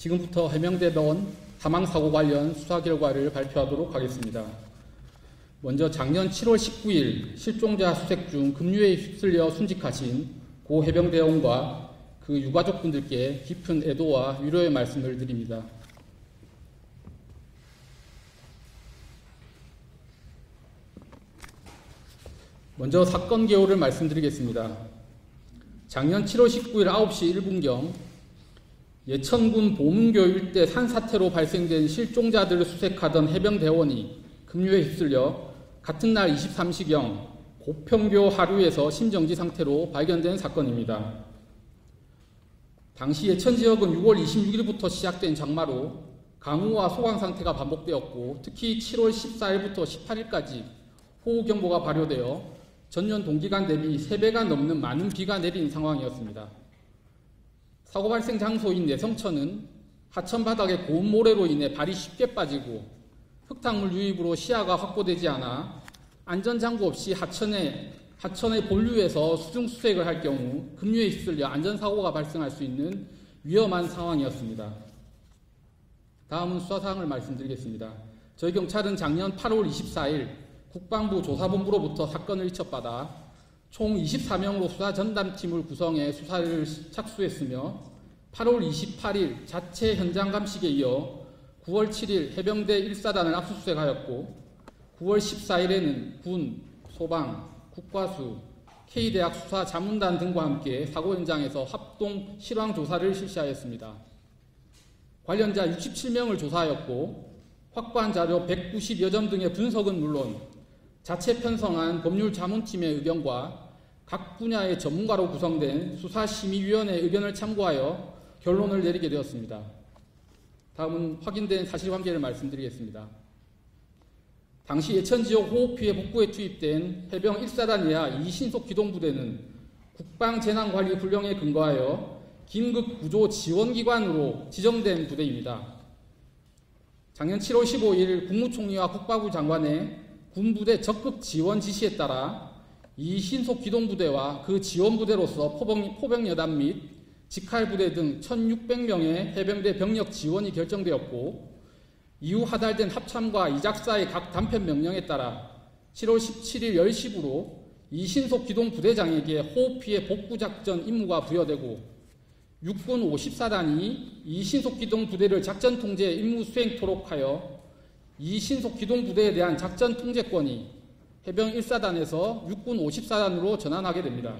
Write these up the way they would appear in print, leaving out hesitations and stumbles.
지금부터 해명되던 사망사고 관련 수사 결과를 발표하도록 하겠습니다. 먼저 작년 7월 19일 실종자 수색 중 급류에 휩쓸려 순직하신 고 해병대원과 그 유가족분들께 깊은 애도와 위로의 말씀을 드립니다. 먼저 사건 개요를 말씀드리겠습니다. 작년 7월 19일 9시 1분경 예천군 보문교 일대 산사태로 발생된 실종자들을 수색하던 해병대원이 급류에 휩쓸려 같은 날 23시경 고평교 하류에서 심정지 상태로 발견된 사건입니다. 당시 예천 지역은 6월 26일부터 시작된 장마로 강우와 소강 상태가 반복되었고 특히 7월 14일부터 18일까지 호우경보가 발효되어 전년 동기간 대비 3배가 넘는 많은 비가 내린 상황이었습니다. 사고 발생 장소인 내성천은 하천 바닥의 고운 모래로 인해 발이 쉽게 빠지고 흙탕물 유입으로 시야가 확보되지 않아 안전장구 없이 하천의 본류에서 수중수색을 할 경우 급류에 휩쓸려 안전사고가 발생할 수 있는 위험한 상황이었습니다. 다음은 수사사항을 말씀드리겠습니다. 저희 경찰은 작년 8월 24일 국방부 조사본부로부터 사건을 이첩받아 총 24명으로 수사 전담팀을 구성해 수사를 착수했으며 8월 28일 자체 현장 감식에 이어 9월 7일 해병대 1사단을 압수수색하였고 9월 14일에는 군, 소방, 국과수, K대학 수사 자문단 등과 함께 사고 현장에서 합동 실황 조사를 실시하였습니다. 관련자 67명을 조사하였고 확보한 자료 190여 점 등의 분석은 물론 자체 편성한 법률자문팀의 의견과 각 분야의 전문가로 구성된 수사심의위원회의 의견을 참고하여 결론을 내리게 되었습니다. 다음은 확인된 사실관계를 말씀드리겠습니다. 당시 예천지역 호흡피해 복구에 투입된 해병 1사단 예하 이신속 기동부대는 국방재난관리훈령에 근거하여 긴급구조지원기관으로 지정된 부대입니다. 작년 7월 15일 국무총리와 국방부 장관의 군부대 적극 지원 지시에 따라 이 신속기동부대와 그 지원부대로서 포병여단 및 직할부대 등 1600명의 해병대 병력 지원이 결정되었고 이후 하달된 합참과 이작사의 각 단편 명령에 따라 7월 17일 10시부로 이 신속기동부대장에게 호흡피해 복구작전 임무가 부여되고 육군 54단이 이 신속기동부대를 작전통제 임무 수행토록 하여 이 신속기동부대에 대한 작전 통제권이 해병 1사단에서 육군 54단으로 전환하게 됩니다.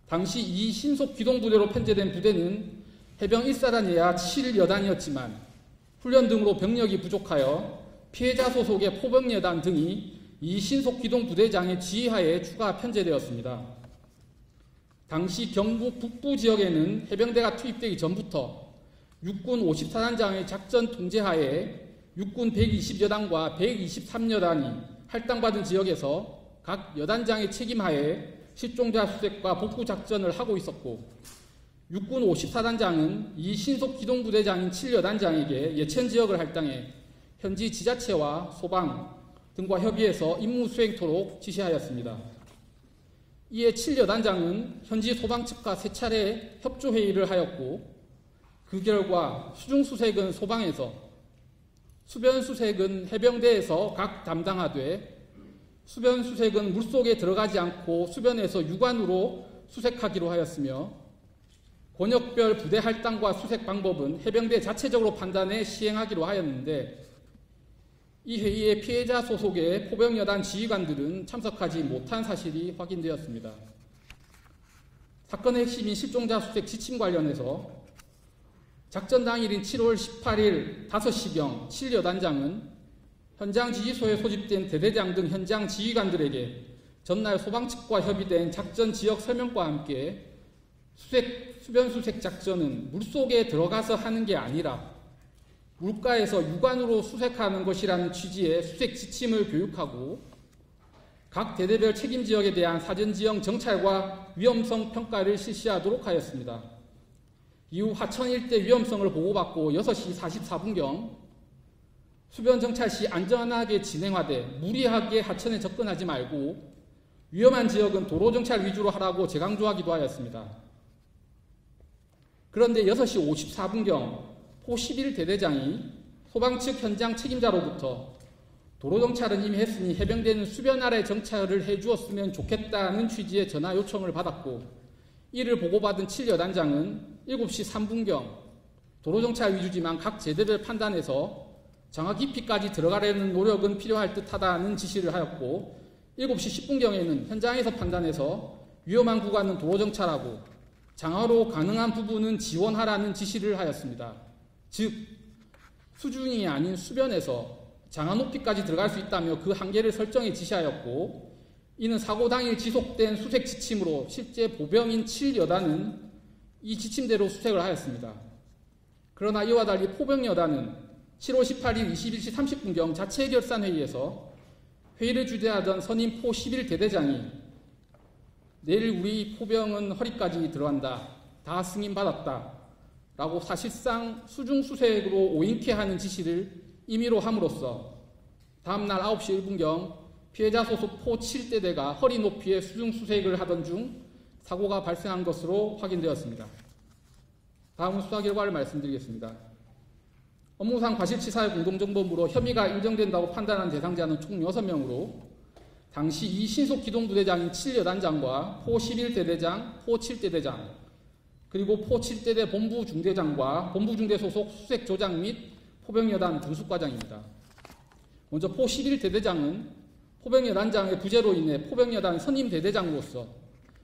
당시 이 신속기동부대로 편제된 부대는 해병 1사단 예하 7여단이었지만 훈련 등으로 병력이 부족하여 피해자 소속의 포병여단 등이 이 신속기동부대장의 지휘하에 추가 편제되었습니다. 당시 경북 북부 지역에는 해병대가 투입되기 전부터 육군 54단장의 작전 통제하에 육군 120여단과 123여단이 할당받은 지역에서 각 여단장의 책임하에 실종자 수색과 복구 작전을 하고 있었고 육군 54단장은 이 신속기동부대장인 7여단장에게 예천 지역을 할당해 현지 지자체와 소방 등과 협의해서 임무 수행토록 지시하였습니다. 이에 7여단장은 현지 소방 측과 3차례 협조회의를 하였고 그 결과 수중수색은 소방에서 수변수색은 해병대에서 각 담당하되 수변수색은 물속에 들어가지 않고 수변에서 유관으로 수색하기로 하였으며 권역별 부대 할당과 수색 방법은 해병대 자체적으로 판단해 시행하기로 하였는데 이 회의에 피해자 소속의 포병여단 지휘관들은 참석하지 못한 사실이 확인되었습니다. 사건의 핵심인 실종자 수색 지침 관련해서 작전 당일인 7월 18일 5시경 7여단장은 현장 지휘소에 소집된 대대장 등 현장 지휘관들에게 전날 소방 측과 협의된 작전 지역 설명과 함께 수변수색 작전은 물속에 들어가서 하는 게 아니라 물가에서 유관으로 수색하는 것이라는 취지의 수색 지침을 교육하고 각 대대별 책임 지역에 대한 사전 지형 정찰과 위험성 평가를 실시하도록 하였습니다. 이후 하천 일대 위험성을 보고받고 6시 44분경 수변 정찰 시 안전하게 진행하되 무리하게 하천에 접근하지 말고 위험한 지역은 도로 정찰 위주로 하라고 재강조하기도 하였습니다. 그런데 6시 54분경 포 11대대장이 소방 측 현장 책임자로부터 도로정찰은 이미 했으니 해병대는 수변 아래 정찰을 해주었으면 좋겠다는 취지의 전화 요청을 받았고, 이를 보고받은 7여단장은 7시 3분경 도로정찰 위주지만 각 제대를 판단해서 장화 깊이까지 들어가려는 노력은 필요할 듯하다는 지시를 하였고, 7시 10분경에는 현장에서 판단해서 위험한 구간은 도로정찰하고 장화로 가능한 부분은 지원하라는 지시를 하였습니다. 즉, 수중이 아닌 수변에서 장화 높이까지 들어갈 수 있다며 그 한계를 설정해 지시하였고, 이는 사고 당일 지속된 수색 지침으로 실제 보병인 7여단은 이 지침대로 수색을 하였습니다. 그러나 이와 달리 포병여단은 7월 18일 21시 30분경 자체 결산회의에서 회의를 주재하던 선임 포 11대대장이 내일 우리 포병은 허리까지 들어간다. 다 승인받았다. 라고 사실상 수중수색으로 오인케 하는 지시를 임의로 함으로써 다음날 9시 1분경 피해자 소속 포 7대대가 허리 높이의 수중수색을 하던 중 사고가 발생한 것으로 확인되었습니다. 다음은 수사 결과를 말씀드리겠습니다. 업무상 과실치사의 공동정범으로 혐의가 인정된다고 판단한 대상자는 총 6명으로 당시 이 신속기동부대장인 7여단장과 포 11대대장, 포 7대대장, 그리고 포 7대대 본부중대장과 본부중대 소속 수색조장 및 포병여단 군수과장입니다. 먼저 포 11대대장은 포병여단장의 부재로 인해 포병여단 선임대대장으로서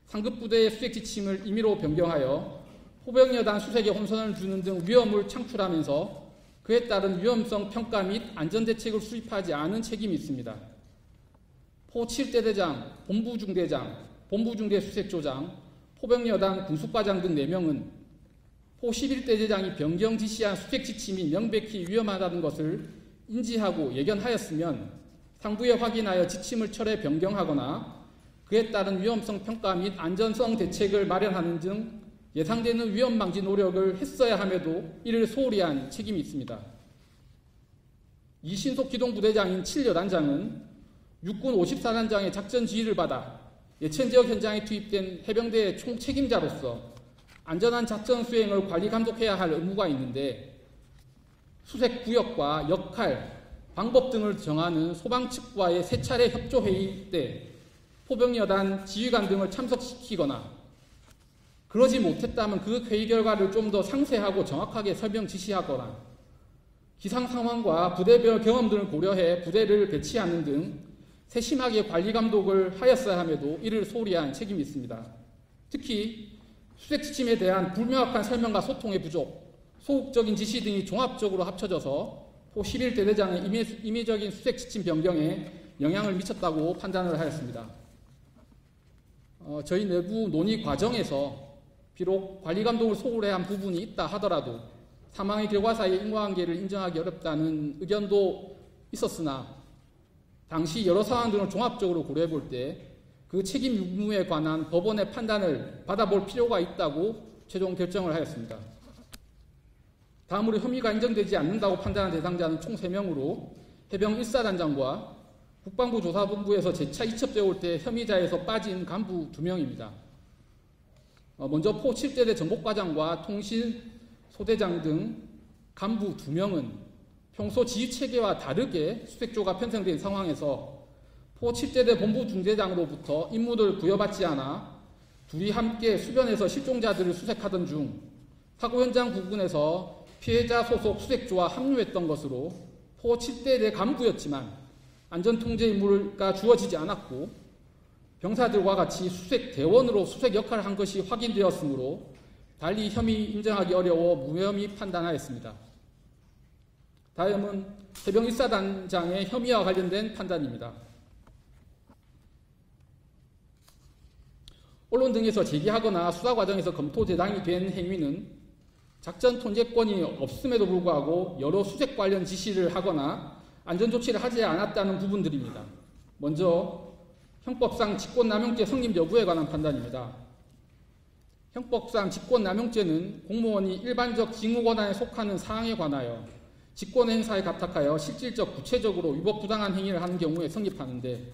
상급부대의 수색 지침을 임의로 변경하여 포병여단 수색에 혼선을 주는 등 위험을 창출하면서 그에 따른 위험성 평가 및 안전대책을 수립하지 않은 책임이 있습니다. 포 7대대장, 본부중대장, 본부중대 수색조장, 포병여단 군수과장 등 4명은 포 11대대장이 변경 지시한 수색 지침이 명백히 위험하다는 것을 인지하고 예견하였으면 상부에 확인하여 지침을 철회 변경하거나 그에 따른 위험성 평가 및 안전성 대책을 마련하는 등 예상되는 위험 방지 노력을 했어야 함에도 이를 소홀히 한 책임이 있습니다. 이 신속기동부대장인 7여단장은 육군 54단장의 작전 지휘를 받아 예천지역 현장에 투입된 해병대의 총책임자로서 안전한 작전 수행을 관리 감독해야 할 의무가 있는데 수색 구역과 역할, 방법 등을 정하는 소방 측과의 3차례 협조회의 때 포병여단 지휘관 등을 참석시키거나 그러지 못했다면 그 회의 결과를 좀 더 상세하고 정확하게 설명 지시하거나 기상 상황과 부대별 경험 등을 고려해 부대를 배치하는 등 세심하게 관리 감독을 하였어야 함에도 이를 소홀히 한 책임이 있습니다. 특히 수색 지침에 대한 불명확한 설명과 소통의 부족, 소극적인 지시 등이 종합적으로 합쳐져서 포 11대대장의 임의적인 수색 지침 변경에 영향을 미쳤다고 판단을 하였습니다. 저희 내부 논의 과정에서 비록 관리감독을 소홀히 한 부분이 있다 하더라도 사망의 결과 사이의 인과관계를 인정하기 어렵다는 의견도 있었으나 당시 여러 상황 등을 종합적으로 고려해 볼 때 그 책임 유무에 관한 법원의 판단을 받아볼 필요가 있다고 최종 결정을 하였습니다. 다음으로 혐의가 인정되지 않는다고 판단한 대상자는 총 3명으로 해병 1사단장과 국방부 조사본부에서 재차 이첩되어 올 때 혐의자에서 빠진 간부 2명입니다. 먼저 포 7대대 정보과장과 통신소대장 등 간부 2명은 평소 지휘체계와 다르게 수색조가 편성된 상황에서 포 7대대 본부중대장으로부터 임무를 부여받지 않아 둘이 함께 수변에서 실종자들을 수색하던 중 사고 현장 부근에서 피해자 소속 수색조와 합류했던 것으로 포 7대대 간부였지만 안전통제 임무가 주어지지 않았고 병사들과 같이 수색 대원으로 수색 역할을 한 것이 확인되었으므로 달리 혐의 인정하기 어려워 무혐의 판단하였습니다. 다음은 해병 1사단장의 혐의와 관련된 판단입니다. 언론 등에서 제기하거나 수사 과정에서 검토 대상이 된 행위는 작전 통제권이 없음에도 불구하고 여러 수색 관련 지시를 하거나 안전조치를 하지 않았다는 부분들입니다. 먼저 형법상 직권남용죄 성립 여부에 관한 판단입니다. 형법상 직권남용죄는 공무원이 일반적 직무권한에 속하는 사항에 관하여 직권행사에 갑탁하여 실질적 구체적으로 위법부당한 행위를 하는 경우에 성립하는데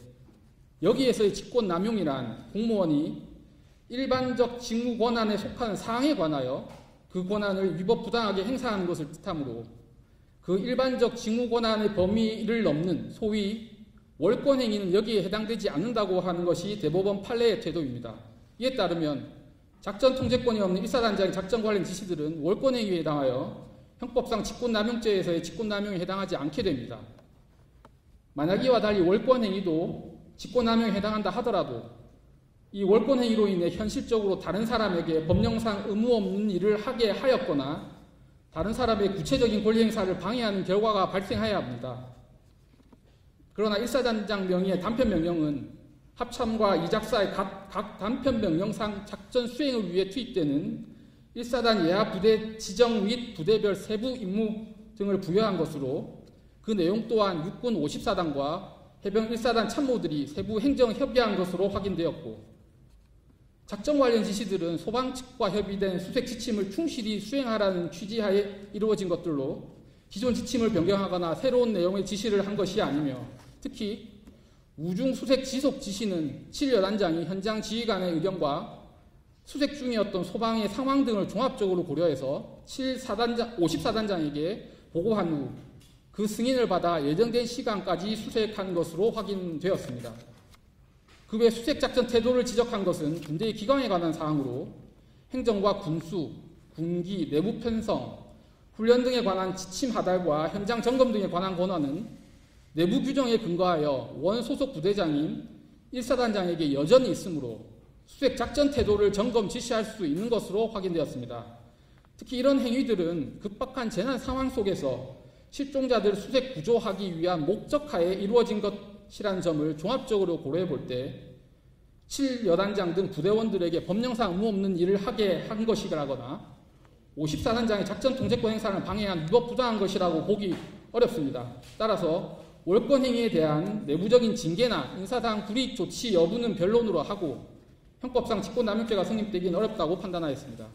여기에서의 직권남용이란 공무원이 일반적 직무권한에 속하는 사항에 관하여 그 권한을 위법 부당하게 행사하는 것을 뜻하므로 그 일반적 직무 권한의 범위를 넘는 소위 월권 행위는 여기에 해당되지 않는다고 하는 것이 대법원 판례의 태도입니다. 이에 따르면 작전 통제권이 없는 일사단장의 작전 관련 지시들은 월권 행위에 해당하여 형법상 직권남용죄에서의 직권남용에 해당하지 않게 됩니다. 만약 이와 달리 월권 행위도 직권남용에 해당한다 하더라도 이 월권 행위로 인해 현실적으로 다른 사람에게 법령상 의무 없는 일을 하게 하였거나 다른 사람의 구체적인 권리 행사를 방해하는 결과가 발생해야 합니다. 그러나 일사단장 명의의 단편 명령은 합참과 이작사의 각 단편 명령상 작전 수행을 위해 투입되는 일사단 예하 부대 지정 및 부대별 세부 임무 등을 부여한 것으로 그 내용 또한 육군 54단과 해병 1사단 참모들이 세부 행정 협의한 것으로 확인되었고 작전 관련 지시들은 소방 측과 협의된 수색 지침을 충실히 수행하라는 취지하에 이루어진 것들로 기존 지침을 변경하거나 새로운 내용의 지시를 한 것이 아니며 특히 우중 수색 지속 지시는 7여단장이 현장 지휘관의 의견과 수색 중이었던 소방의 상황 등을 종합적으로 고려해서 54단장에게 보고한 후 그 승인을 받아 예정된 시간까지 수색한 것으로 확인되었습니다. 그 외 수색작전 태도를 지적한 것은 군대의 기강에 관한 사항으로 행정과 군수, 군기, 내부 편성, 훈련 등에 관한 지침 하달과 현장 점검 등에 관한 권한은 내부 규정에 근거하여 원 소속 부대장인 1사단장에게 여전히 있으므로 수색작전 태도를 점검 지시할 수 있는 것으로 확인되었습니다. 특히 이런 행위들은 급박한 재난 상황 속에서 실종자들 수색 구조하기 위한 목적하에 이루어진 것이라는 점을 종합적으로 고려해 볼 때 7여단장 등 부대원들에게 법령상 의무 없는 일을 하게 한 것이라거나 54단장의 작전 통제권 행사를 방해한 위법 부당한 것이라고 보기 어렵습니다. 따라서 월권 행위에 대한 내부적인 징계나 인사상 불이익 조치 여부는 변론으로 하고 형법상 직권남용죄가 성립되기는 어렵다고 판단하였습니다.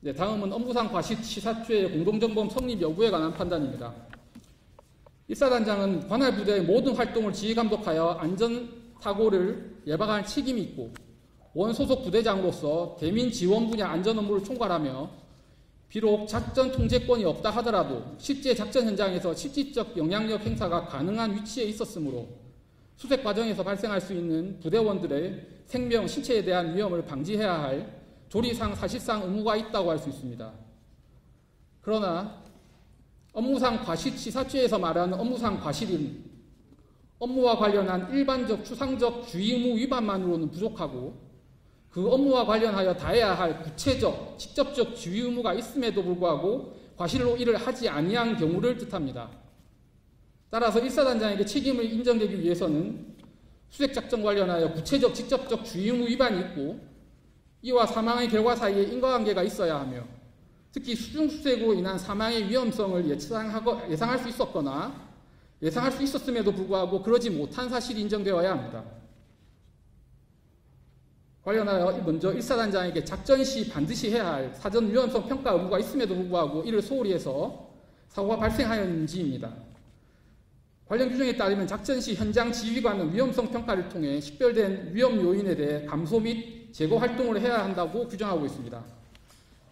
네, 다음은 업무상 과실치사죄의 공동정범 성립 여부에 관한 판단입니다. 1사단장은 관할 부대의 모든 활동을 지휘감독하여 안전사고를 예방할 책임이 있고 원소속 부대장으로서 대민 지원 분야 안전 업무를 총괄하며 비록 작전 통제권이 없다 하더라도 실제 작전 현장에서 실질적 영향력 행사가 가능한 위치에 있었으므로 수색 과정에서 발생할 수 있는 부대원들의 생명, 신체에 대한 위험을 방지해야 할 조리상 사실상 의무가 있다고 할 수 있습니다. 그러나 업무상 과실치사죄에서 말하는 업무상 과실은 업무와 관련한 일반적 추상적 주의 의무 위반만으로는 부족하고 그 업무와 관련하여 다해야 할 구체적, 직접적 주의 의무가 있음에도 불구하고 과실로 이를 하지 아니한 경우를 뜻합니다. 따라서 1사단장에게 책임을 인정되기 위해서는 수색작전 관련하여 구체적, 직접적 주의 의무 위반이 있고 이와 사망의 결과 사이에 인과관계가 있어야 하며 특히 수중수색으로 인한 사망의 위험성을 예상할 수 있었거나 예상할 수 있었음에도 불구하고 그러지 못한 사실이 인정되어야 합니다. 관련하여 먼저 1사단장에게 작전 시 반드시 해야 할 사전 위험성 평가 의무가 있음에도 불구하고 이를 소홀히 해서 사고가 발생하였는지입니다. 관련 규정에 따르면 작전 시 현장 지휘관은 위험성 평가를 통해 식별된 위험 요인에 대해 감소 및 제거 활동을 해야 한다고 규정하고 있습니다.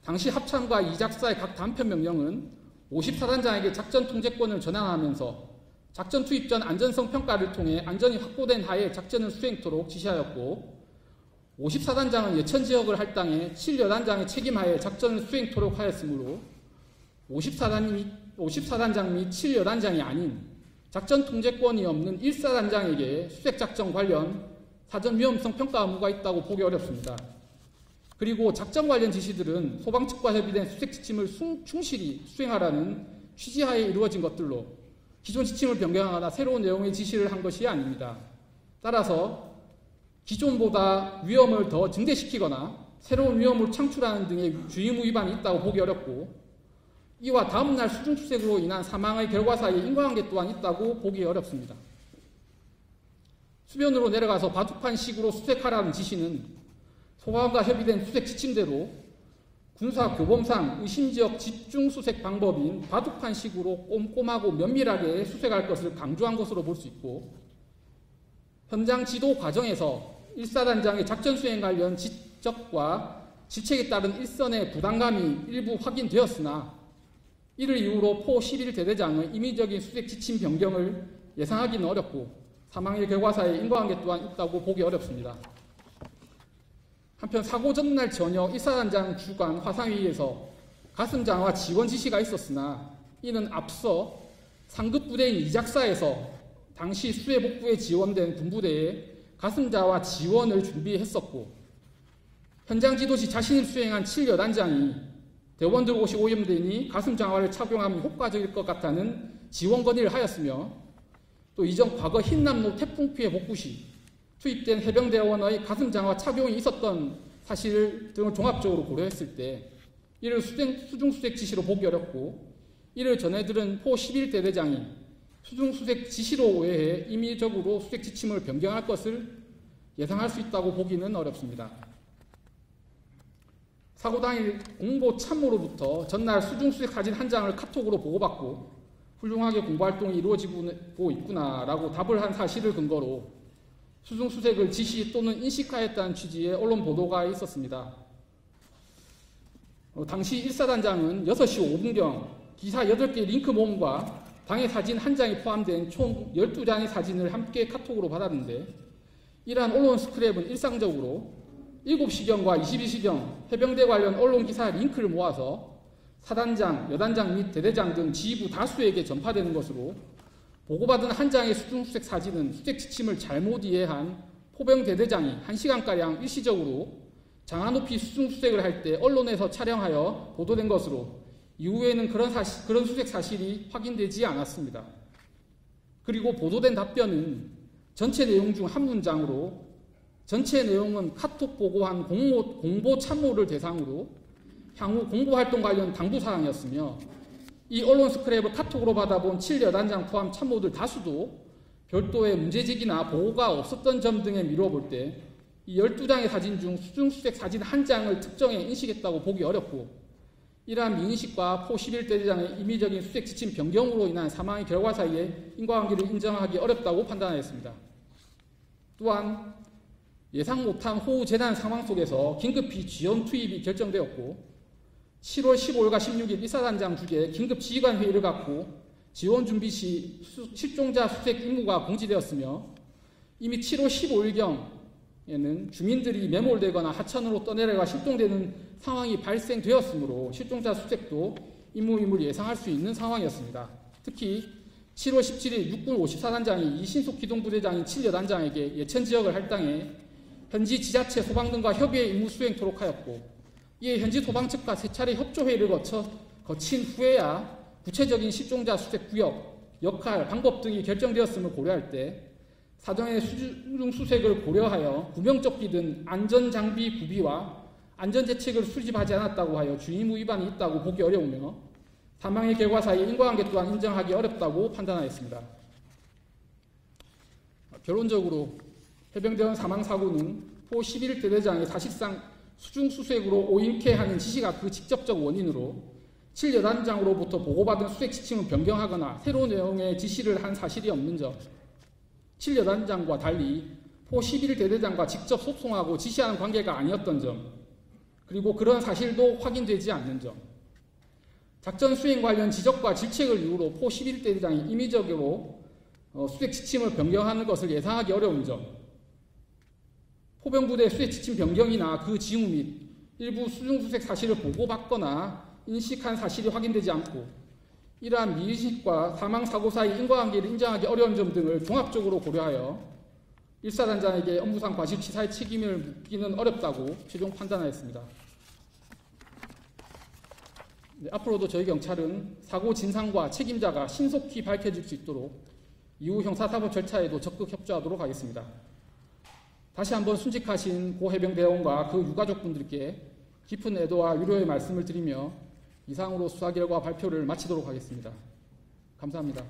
당시 합참과 이작사의 각 단편 명령은 54단장에게 작전 통제권을 전환하면서 작전 투입 전 안전성 평가를 통해 안전이 확보된 하에 작전을 수행토록 지시하였고 54단장은 예천 지역을 할당해 7여단장의 책임하에 작전을 수행토록 하였으므로 54단장 및 7여단장이 아닌 작전 통제권이 없는 1사단장에게 수색작전 관련 사전 위험성 평가 의무가 있다고 보기 어렵습니다. 그리고 작전 관련 지시들은 소방 측과 협의된 수색 지침을 충실히 수행하라는 취지하에 이루어진 것들로 기존 지침을 변경하거나 새로운 내용의 지시를 한 것이 아닙니다. 따라서 기존보다 위험을 더 증대시키거나 새로운 위험을 창출하는 등의 주의무 위반이 있다고 보기 어렵고 이와 다음날 수중수색으로 인한 사망의 결과 사이에 인과관계 또한 있다고 보기 어렵습니다. 수변으로 내려가서 바둑판식으로 수색하라는 지시는 소방과 협의된 수색 지침대로 군사 교범상 의심지역 집중수색 방법인 바둑판식으로 꼼꼼하고 면밀하게 수색할 것을 강조한 것으로 볼 수 있고 현장 지도 과정에서 1사단장의 작전 수행 관련 지적과 질책에 따른 일선의 부담감이 일부 확인되었으나 이를 이유로 포 11대대장의 임의적인 수색 지침 변경을 예상하기는 어렵고 사망의 결과사에 인과관계 또한 있다고 보기 어렵습니다. 한편 사고 전날 저녁 1사단장 주관 화상회의에서 가슴장화 지원 지시가 있었으나 이는 앞서 상급 부대인 이작사에서 당시 수해 복구에 지원된 군부대에 가슴자와 지원을 준비했었고 현장 지도시 자신을 수행한 7여단장이 대원들 옷이 오염되니 가슴장화를 착용하면 효과적일 것 같다는 지원 건의를 하였으며 또 이전 과거 흰남노 태풍 피해 복구 시 투입된 해병대원의 가슴장화 착용이 있었던 사실 등을 종합적으로 고려했을 때 이를 수중수색 지시로 보기 어렵고 이를 전해들은 포 11대대장이 수중수색 지시로 외에 임의적으로 수색 지침을 변경할 것을 예상할 수 있다고 보기는 어렵습니다. 사고 당일 공보 참모로부터 전날 수중수색 사진 한 장을 카톡으로 보고받고 훌륭하게 공보활동이 이루어지고 있구나라고 답을 한 사실을 근거로 수중수색을 지시 또는 인식하였다는 취지의 언론 보도가 있었습니다. 당시 1사단장은 6시 5분경 기사 8개 링크 모음과 당의 사진 한 장이 포함된 총 12장의 사진을 함께 카톡으로 받았는데 이러한 언론 스크랩은 일상적으로 7시경과 22시경 해병대 관련 언론 기사 링크를 모아서 사단장, 여단장 및 대대장 등 지휘부 다수에게 전파되는 것으로 보고받은 한 장의 수중수색 사진은 수색 지침을 잘못 이해한 포병 대대장이 1시간가량 일시적으로 장하 높이 수중수색을 할 때 언론에서 촬영하여 보도된 것으로 이후에는 그런 수색 사실이 확인되지 않았습니다. 그리고 보도된 답변은 전체 내용 중 한 문장으로 전체 내용은 카톡 보고한 공보 참모를 대상으로 향후 공보활동 관련 당부사항이었으며 이 언론 스크랩을 카톡으로 받아본 7여단장 포함 참모들 다수도 별도의 문제제기나 보고가 없었던 점 등에 미루어 볼 때 이 12장의 사진 중 수중수색 사진 한 장을 특정해 인식했다고 보기 어렵고 이러한 미인식과 포 11대대장의 임의적인 수색 지침 변경으로 인한 사망의 결과 사이에 인과관계를 인정하기 어렵다고 판단하였습니다. 또한 예상 못한 호우 재난 상황 속에서 긴급히 지원 투입이 결정되었고 7월 15일과 16일 1사단장 주재 긴급 지휘관 회의를 갖고 지원 준비 시 실종자 수색 임무가 공지되었으며 이미 7월 15일경에는 주민들이 매몰되거나 하천으로 떠내려가 실종되는 상황이 발생되었으므로 실종자 수색도 임무임을 예상할 수 있는 상황이었습니다. 특히 7월 17일 육군 54단장이 이신속 기동부대장인 7여단장에게 예천 지역을 할당해 현지 지자체 소방 등과 협의해 임무 수행토록 하였고 이에 현지 소방 측과 3차례 협조회의를 거친 후에야 구체적인 실종자 수색 구역, 역할, 방법 등이 결정되었음을 고려할 때 사전의 수중수색을 고려하여 구명조끼 등 안전장비 구비와 안전대책을 수집하지 않았다고 하여 주의무 위반이 있다고 보기 어려우며 사망의 결과 사이에 인과관계 또한 인정하기 어렵다고 판단하였습니다. 결론적으로 해병대원 사망사고는 포 11대대장의 사실상 수중수색으로 오인케 하는 지시가 그 직접적 원인으로 7여단장으로부터 보고받은 수색 지침을 변경하거나 새로운 내용의 지시를 한 사실이 없는 점, 7여단장과 달리 포 11대대장과 직접 소통하고 지시하는 관계가 아니었던 점, 그리고 그런 사실도 확인되지 않는 점, 작전 수행 관련 지적과 질책을 이유로 포 11대대장이 임의적으로 수색 지침을 변경하는 것을 예상하기 어려운 점, 포병부대 수색 지침 변경이나 그 징후 및 일부 수중수색 사실을 보고받거나 인식한 사실이 확인되지 않고 이러한 미인식과 사망사고 사이 인과관계를 인정하기 어려운 점 등을 종합적으로 고려하여 1사단장에게 업무상 과실치사의 책임을 묻기는 어렵다고 최종 판단하였습니다. 앞으로도 저희 경찰은 사고 진상과 책임자가 신속히 밝혀질 수 있도록 이후 형사사법 절차에도 적극 협조하도록 하겠습니다. 다시 한번 순직하신 고 해병대원과 그 유가족분들께 깊은 애도와 위로의 말씀을 드리며 이상으로 수사 결과 발표를 마치도록 하겠습니다. 감사합니다.